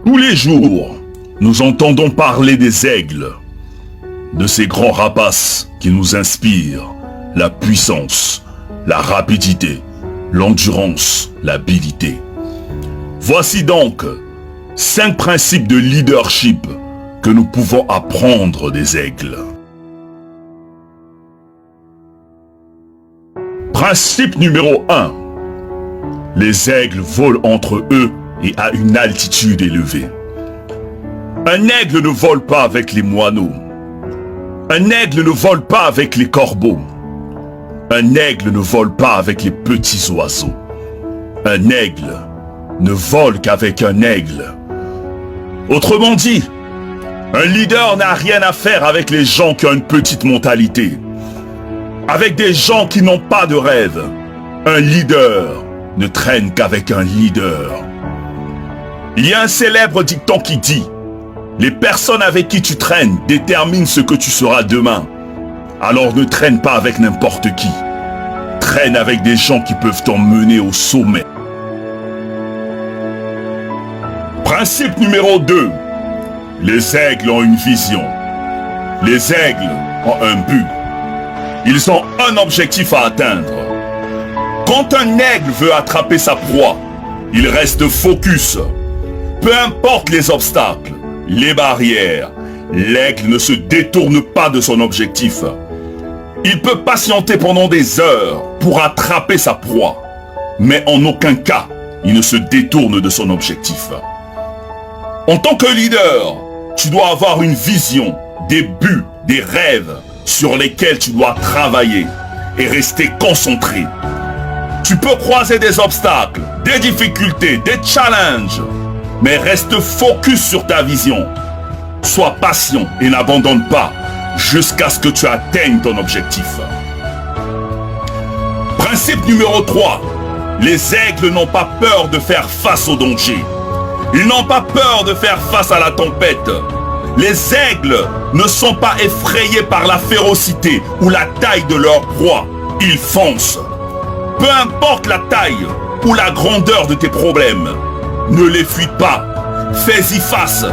Tous les jours, nous entendons parler des aigles, de ces grands rapaces qui nous inspirent la puissance, la rapidité, l'endurance, l'habileté. Voici donc 5 principes de leadership que nous pouvons apprendre des aigles. Principe numéro 1. Les aigles volent entre eux et à une altitude élevée. Un aigle ne vole pas avec les moineaux. Un aigle ne vole pas avec les corbeaux. Un aigle ne vole pas avec les petits oiseaux. Un aigle ne vole qu'avec un aigle. Autrement dit, un leader n'a rien à faire avec les gens qui ont une petite mentalité, avec des gens qui n'ont pas de rêve. Un leader ne traîne qu'avec un leader. Il y a un célèbre dicton qui dit: les personnes avec qui tu traînes déterminent ce que tu seras demain. Alors ne traîne pas avec n'importe qui. Traîne avec des gens qui peuvent t'emmener au sommet. Principe numéro 2. Les aigles ont une vision. Les aigles ont un but. Ils ont un objectif à atteindre. Quand un aigle veut attraper sa proie, il reste focus. Peu importe les obstacles, les barrières, l'aigle ne se détourne pas de son objectif. Il peut patienter pendant des heures pour attraper sa proie, mais en aucun cas, il ne se détourne de son objectif. En tant que leader, tu dois avoir une vision, des buts, des rêves sur lesquels tu dois travailler et rester concentré. Tu peux croiser des obstacles, des difficultés, des challenges, mais reste focus sur ta vision. Sois patient et n'abandonne pas jusqu'à ce que tu atteignes ton objectif. Principe numéro 3. Les aigles n'ont pas peur de faire face au danger. Ils n'ont pas peur de faire face à la tempête. Les aigles ne sont pas effrayés par la férocité ou la taille de leur proie. Ils foncent. Peu importe la taille ou la grandeur de tes problèmes, ne les fuis pas. Fais-y face.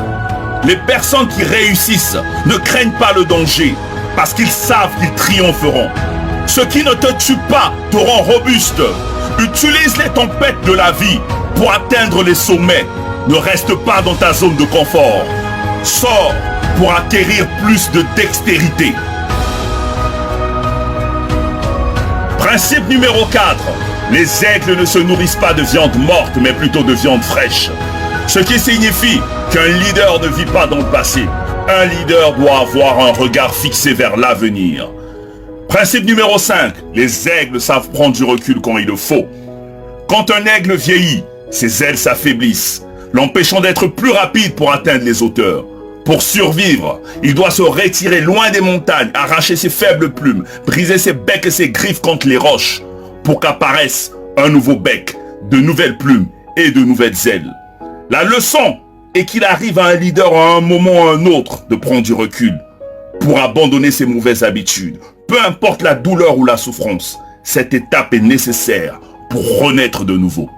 Les personnes qui réussissent ne craignent pas le danger parce qu'ils savent qu'ils triompheront. Ce qui ne te tue pas te rend robuste. Utilise les tempêtes de la vie pour atteindre les sommets. Ne reste pas dans ta zone de confort. Sors pour acquérir plus de dextérité. Principe numéro 4. Les aigles ne se nourrissent pas de viande morte, mais plutôt de viande fraîche. Ce qui signifie qu'un leader ne vit pas dans le passé. Un leader doit avoir un regard fixé vers l'avenir. Principe numéro 5. Les aigles savent prendre du recul quand il le faut. Quand un aigle vieillit, ses ailes s'affaiblissent, l'empêchant d'être plus rapide pour atteindre les hauteurs. Pour survivre, il doit se retirer loin des montagnes, arracher ses faibles plumes, briser ses becs et ses griffes contre les roches, pour qu'apparaisse un nouveau bec, de nouvelles plumes et de nouvelles ailes. La leçon est qu'il arrive à un leader à un moment ou à un autre de prendre du recul, pour abandonner ses mauvaises habitudes. Peu importe la douleur ou la souffrance, cette étape est nécessaire pour renaître de nouveau.